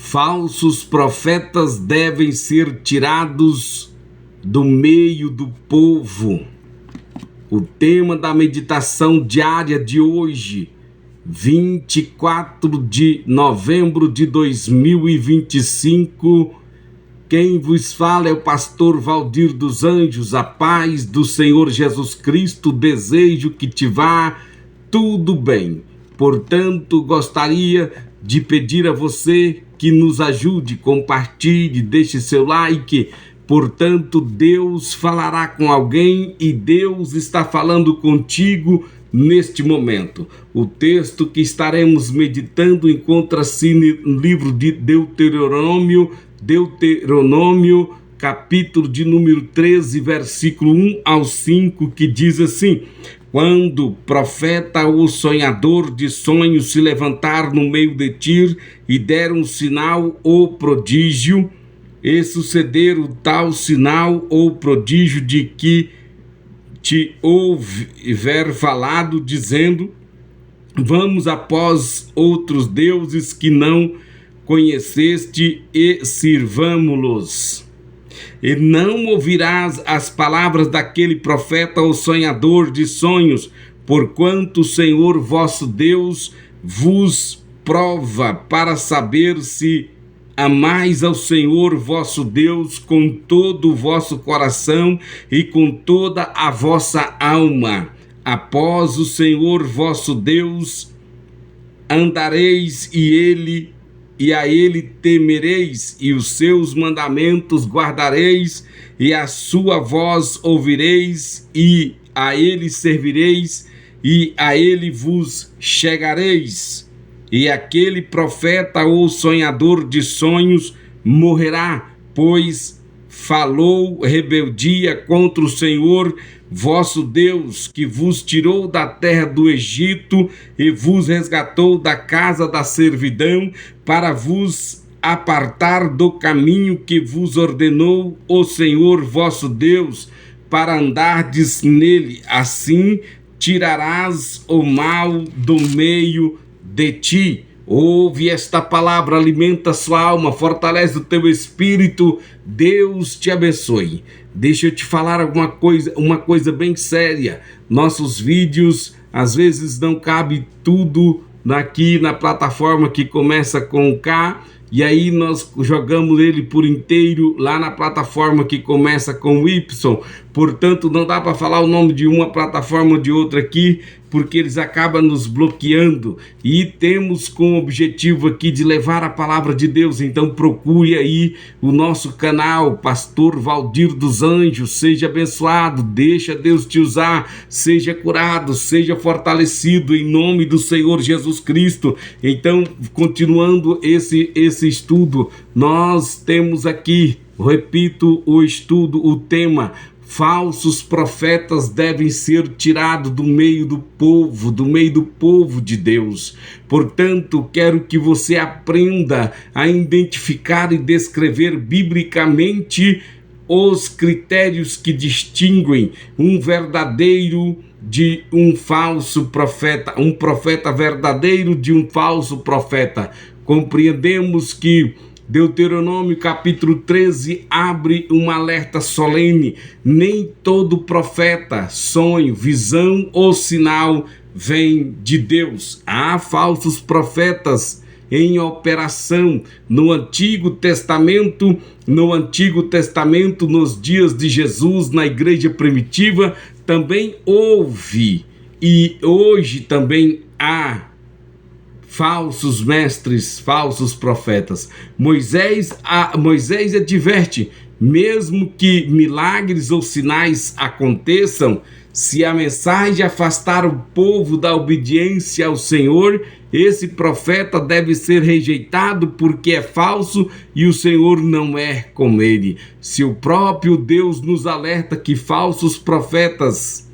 Falsos profetas devem ser tirados do meio do povo. O tema da meditação diária de hoje, 24 de novembro de 2025. Quem vos fala é o pastor Valdir dos Anjos. A paz do Senhor Jesus Cristo, desejo que te vá tudo bem. Portanto, gostaria de pedir a você que nos ajude, compartilhe, deixe seu like. Portanto, Deus falará com alguém e Deus está falando contigo neste momento. O texto que estaremos meditando encontra-se no livro de Deuteronômio, capítulo de número 13, versículo 1 ao 5, que diz assim: quando o profeta ou sonhador de sonhos se levantar no meio de ti e der um sinal ou prodígio, e suceder o tal sinal ou prodígio de que te houver falado, dizendo: vamos após outros deuses que não conheceste e sirvamo-los. E não ouvirás as palavras daquele profeta ou sonhador de sonhos, porquanto o Senhor vosso Deus vos prova para saber se amais ao Senhor vosso Deus com todo o vosso coração e com toda a vossa alma. Após o Senhor vosso Deus andareis e a ele temereis, e os seus mandamentos guardareis, e a sua voz ouvireis, e a ele servireis, e a ele vos chegareis. E aquele profeta ou sonhador de sonhos morrerá, pois falou rebeldia contra o Senhor vosso Deus, que vos tirou da terra do Egito e vos resgatou da casa da servidão, para vos apartar do caminho que vos ordenou o Senhor vosso Deus, para andardes nele. Assim tirarás o mal do meio de ti. Ouve esta palavra, alimenta a sua alma, fortalece o teu espírito. Deus te abençoe. Deixa eu te falar uma coisa bem séria. Nossos vídeos, às vezes, não cabe tudo aqui na plataforma que começa com K, e aí nós jogamos ele por inteiro lá na plataforma que começa com Y. Portanto, não dá para falar o nome de uma plataforma ou de outra aqui, porque eles acabam nos bloqueando. E temos com o objetivo aqui de levar a palavra de Deus. Então procure aí o nosso canal, Pastor Valdir dos Anjos. Seja abençoado, deixa Deus te usar, seja curado, seja fortalecido em nome do Senhor Jesus Cristo. Então, continuando esse estudo, nós temos aqui, repito, o estudo, o tema: falsos profetas devem ser tirados do meio do povo de Deus. Portanto, quero que você aprenda a identificar e descrever biblicamente os critérios que distinguem um verdadeiro de um falso profeta, um profeta verdadeiro de um falso profeta. Compreendemos que Deuteronômio capítulo 13 abre um alerta solene: nem todo profeta, sonho, visão ou sinal vem de Deus. Há falsos profetas em operação no Antigo Testamento, nos dias de Jesus, na igreja primitiva, também houve, e hoje também há falsos mestres, falsos profetas. Moisés adverte: mesmo que milagres ou sinais aconteçam, se a mensagem afastar o povo da obediência ao Senhor, esse profeta deve ser rejeitado, porque é falso e o Senhor não é com ele. Se o próprio Deus nos alerta que falsos profetas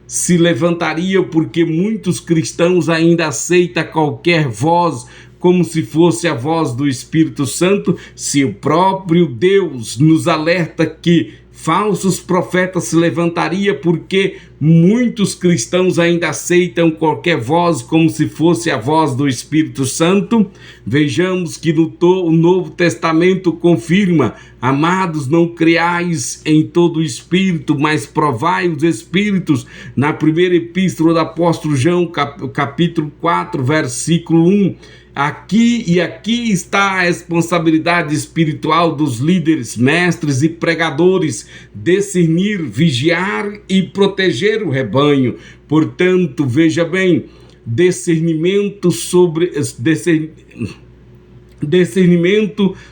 se levantariam, porque muitos cristãos ainda aceitam qualquer voz como se fosse a voz do Espírito Santo, se o próprio Deus nos alerta que falsos profetas se levantariam, porque muitos cristãos ainda aceitam qualquer voz como se fosse a voz do Espírito Santo. Vejamos que o Novo Testamento confirma: amados, não creais em todo o Espírito, mas provai os Espíritos. Na primeira epístola do apóstolo João, capítulo 4, versículo 1. Aqui está a responsabilidade espiritual dos líderes, mestres e pregadores: discernir, vigiar e proteger o rebanho. Portanto, veja bem, discernimento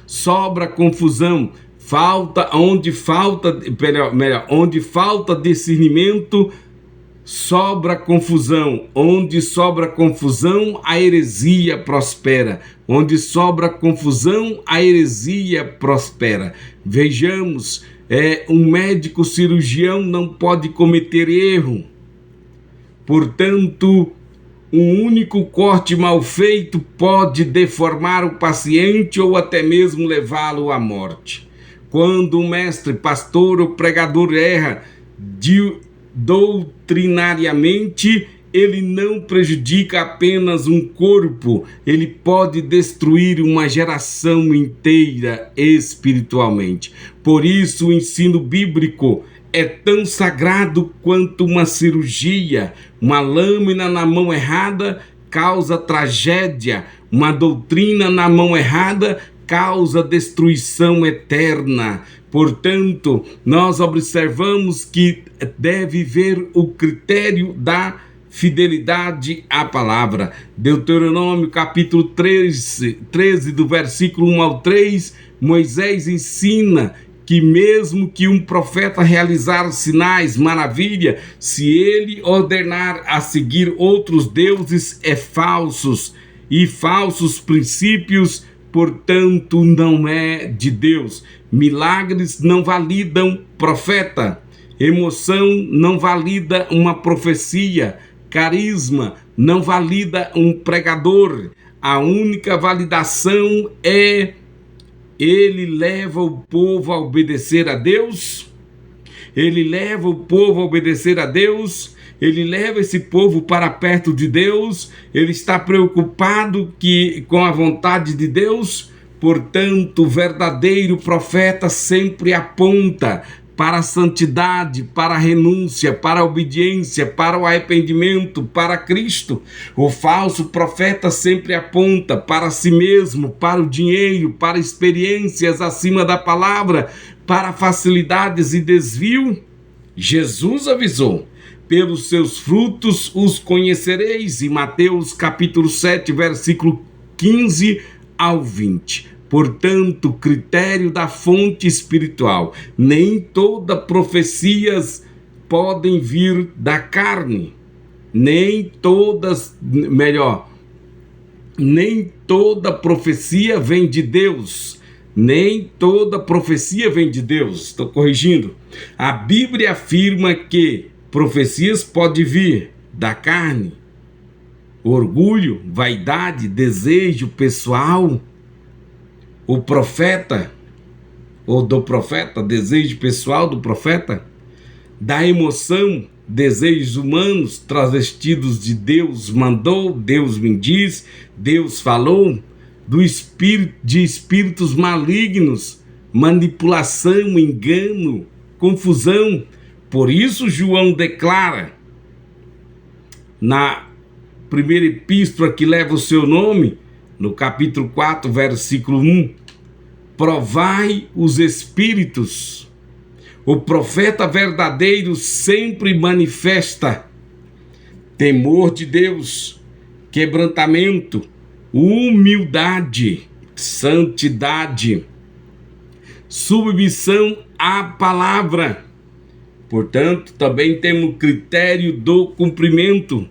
sobra confusão. Onde falta discernimento, sobra confusão. Onde sobra confusão, a heresia prospera. Onde sobra confusão, a heresia prospera. Vejamos, um médico cirurgião não pode cometer erro. Portanto, um único corte mal feito pode deformar o paciente ou até mesmo levá-lo à morte. Quando um mestre, pastor ou pregador erra doutrinariamente, ele não prejudica apenas um corpo, ele pode destruir uma geração inteira espiritualmente. Por isso, o ensino bíblico é tão sagrado quanto uma cirurgia. Uma lâmina na mão errada causa tragédia, uma doutrina na mão errada causa destruição eterna. Portanto, nós observamos que deve ver o critério da fidelidade à palavra. Deuteronômio capítulo 13, do versículo 1 ao 3, Moisés ensina que mesmo que um profeta realizar sinais, maravilha, se ele ordenar a seguir outros deuses, é falsos, e falsos princípios, portanto, não é de Deus. Milagres não validam profeta, emoção não valida uma profecia, carisma não valida um pregador. A única validação é: ele leva o povo a obedecer a Deus. Ele leva o povo a obedecer a Deus. Ele leva esse povo para perto de Deus. Ele está preocupado com a vontade de Deus. Portanto, o verdadeiro profeta sempre aponta para a santidade, para a renúncia, para a obediência, para o arrependimento, para Cristo. O falso profeta sempre aponta para si mesmo, para o dinheiro, para experiências acima da palavra, para facilidades e desvio. Jesus avisou: pelos seus frutos os conhecereis, em Mateus capítulo 7, versículo 15 ao 20. Portanto, critério da fonte espiritual: nem toda profecias podem vir da carne, nem toda profecia vem de Deus. Nem toda profecia vem de Deus. Estou corrigindo. A Bíblia afirma que profecias podem vir da carne, orgulho, vaidade, desejo pessoal. O profeta, ou do profeta, desejo pessoal do profeta, da emoção, desejos humanos travestidos de Deus mandou, Deus me diz, Deus falou, de espíritos malignos, manipulação, engano, confusão. Por isso João declara, na primeira epístola que leva o seu nome, no capítulo 4, versículo 1, provai os espíritos. O profeta verdadeiro sempre manifesta temor de Deus, quebrantamento, humildade, santidade, submissão à palavra. Portanto, também temos o critério do cumprimento.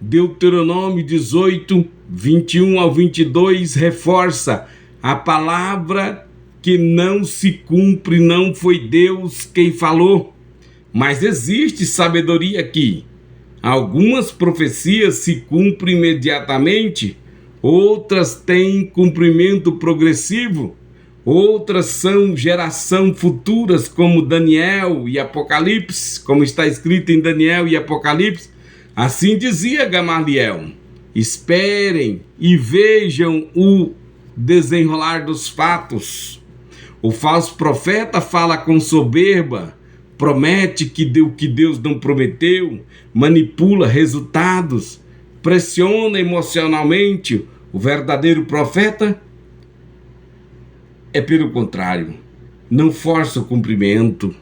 Deuteronômio 18, 21 ao 22 reforça: a palavra que não se cumpre não foi Deus quem falou. Mas existe sabedoria aqui. Algumas profecias se cumprem imediatamente, outras têm cumprimento progressivo. outras são geração futuras, como Daniel e Apocalipse, como está escrito em Daniel e Apocalipse. Assim dizia Gamaliel: esperem e vejam o desenrolar dos fatos. O falso profeta fala com soberba, promete o que Deus não prometeu, manipula resultados, pressiona emocionalmente. O verdadeiro profeta é pelo contrário, não força o cumprimento,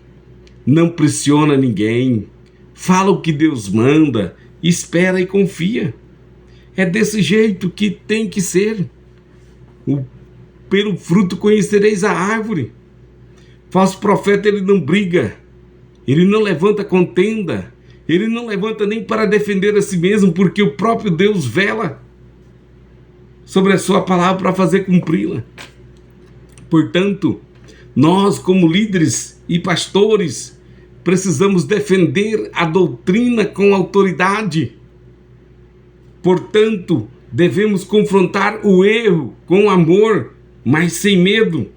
não pressiona ninguém, fala o que Deus manda, espera e confia. É desse jeito que tem que ser. Pelo fruto conhecereis a árvore. Falso profeta, ele não briga, ele não levanta contenda, ele não levanta nem para defender a si mesmo, porque o próprio Deus vela sobre a sua palavra para fazer cumpri-la. Portanto, nós como líderes e pastores precisamos defender a doutrina com autoridade. Portanto, devemos confrontar o erro com amor, mas sem medo.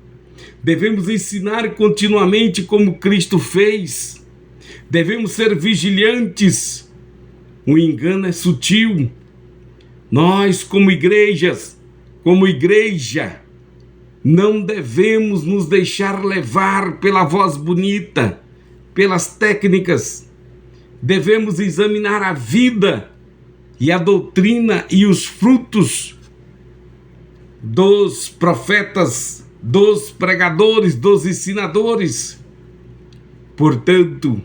Devemos ensinar continuamente como Cristo fez. Devemos ser vigilantes. O engano é sutil. Nós, como igreja, não devemos nos deixar levar pela voz bonita, pelas técnicas. Devemos examinar a vida e a doutrina e os frutos dos profetas, dos pregadores, dos ensinadores. Portanto,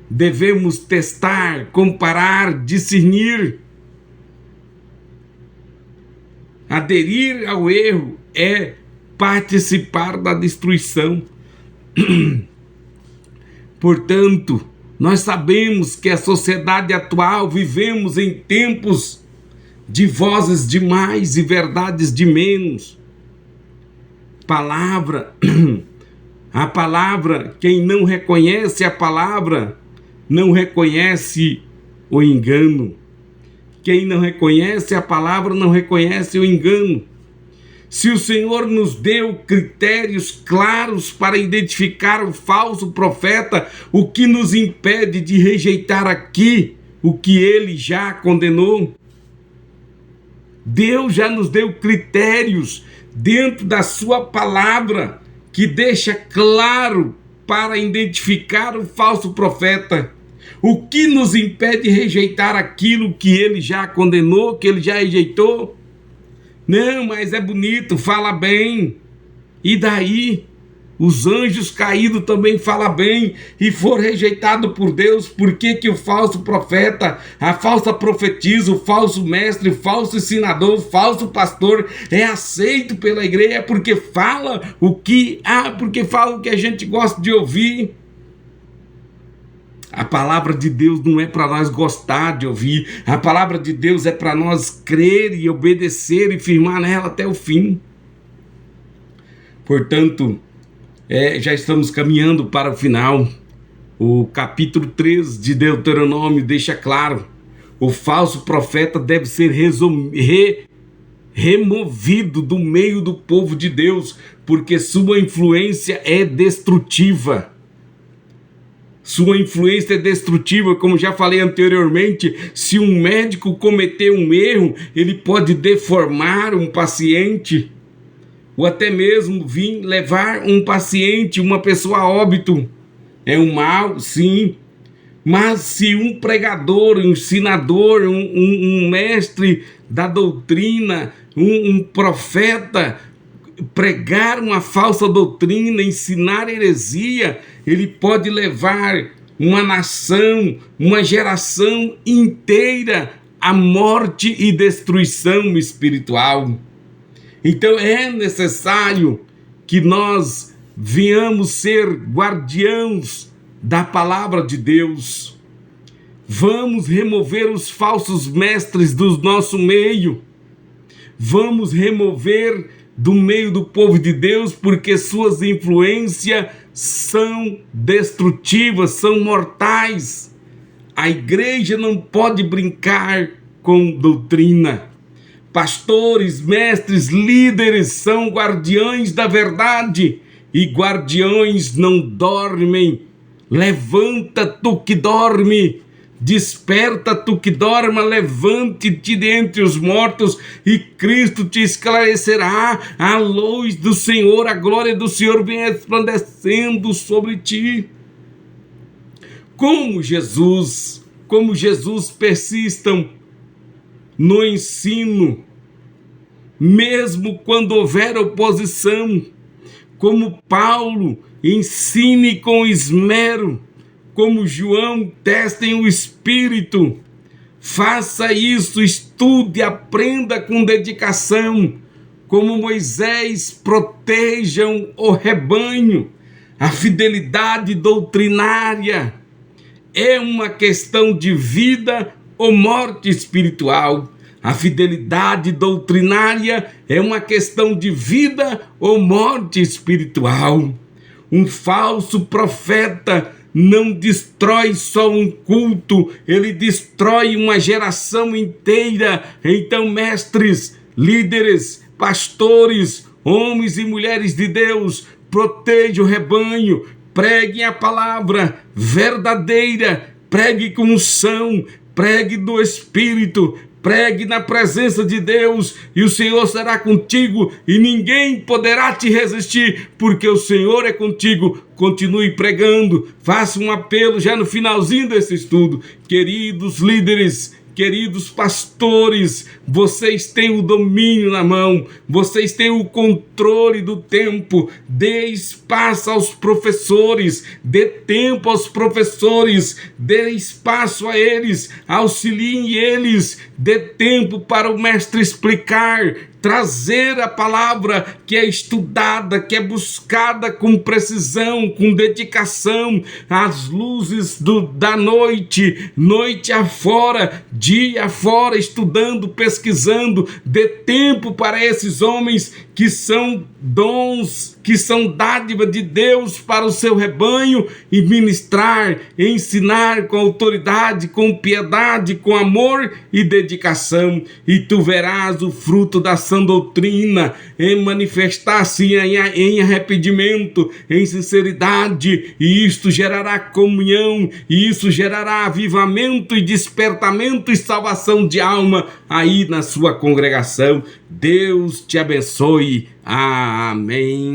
devemos testar, comparar, discernir. Aderir ao erro é participar da destruição. Portanto, nós sabemos que a sociedade atual vivemos em tempos de vozes de mais e verdades de menos. A palavra, quem não reconhece a palavra, não reconhece o engano. Quem não reconhece a palavra, não reconhece o engano. Se o Senhor nos deu critérios claros para identificar o falso profeta, o que nos impede de rejeitar aqui o que ele já condenou? Deus já nos deu critérios dentro da sua palavra que deixa claro para identificar o falso profeta. O que nos impede de rejeitar aquilo que ele já condenou, que ele já rejeitou? Não, mas é bonito, fala bem. E daí? Os anjos caídos também falam bem e foram rejeitados por Deus. Por que o falso profeta, a falsa profetisa, o falso mestre, o falso ensinador, o falso pastor é aceito pela igreja? Porque fala porque fala o que a gente gosta de ouvir. A palavra de Deus não é para nós gostar de ouvir. A palavra de Deus é para nós crer e obedecer e firmar nela até o fim. Portanto, já estamos caminhando para o final. O capítulo 3 de Deuteronômio deixa claro: o falso profeta deve ser removido do meio do povo de Deus, porque sua influência é destrutiva. Sua influência é destrutiva, como já falei anteriormente. Se um médico cometer um erro, ele pode deformar um paciente, ou até mesmo vir levar um paciente, uma pessoa a óbito. É um mal, sim. Mas se um pregador, um ensinador, um mestre da doutrina, um profeta, pregar uma falsa doutrina, ensinar heresia, ele pode levar uma nação, uma geração inteira à morte e destruição espiritual. Então é necessário que nós venhamos ser guardiãos da palavra de Deus. Vamos remover os falsos mestres do nosso meio. Vamos remover do meio do povo de Deus, porque suas influências são destrutivas, são mortais. A igreja não pode brincar com doutrina. Pastores, mestres, líderes são guardiães da verdade, e guardiões não dormem. Levanta, tu que dorme, desperta, tu que dorma, levante-te dentre os mortos, e Cristo te esclarecerá. A luz do Senhor, a glória do Senhor vem resplandecendo sobre ti. Como Jesus persistam no ensino, mesmo quando houver oposição. Como Paulo, ensine com esmero. Como João, testem o Espírito. Faça isso, estude, aprenda com dedicação. Como Moisés, protejam o rebanho. A fidelidade doutrinária é uma questão de vida ou morte espiritual. A fidelidade doutrinária é uma questão de vida ou morte espiritual. Um falso profeta não destrói só um culto, ele destrói uma geração inteira. Então, mestres, líderes, pastores, homens e mulheres de Deus, protejam o rebanho, preguem a palavra verdadeira, pregue com unção, pregue do Espírito, pregue na presença de Deus, e o Senhor será contigo, e ninguém poderá te resistir, porque o Senhor é contigo. Continue pregando. Faça um apelo já no finalzinho desse estudo. Queridos líderes, queridos pastores, vocês têm o domínio na mão, vocês têm o controle do tempo. Dê espaço aos professores, dê tempo aos professores, dê espaço a eles, auxiliem eles, dê tempo para o mestre explicar, trazer a palavra que é estudada, que é buscada com precisão, com dedicação, às luzes da noite, noite afora, dia afora, estudando, pesquisando. Dê tempo para esses homens que são dons, que são dádiva de Deus para o seu rebanho, e ministrar, ensinar com autoridade, com piedade, com amor e dedicação, e tu verás o fruto da sã doutrina em manifestar-se em arrependimento, em sinceridade, e isto gerará comunhão, e isso gerará avivamento e despertamento e salvação de alma aí na sua congregação. Deus te abençoe. Amém.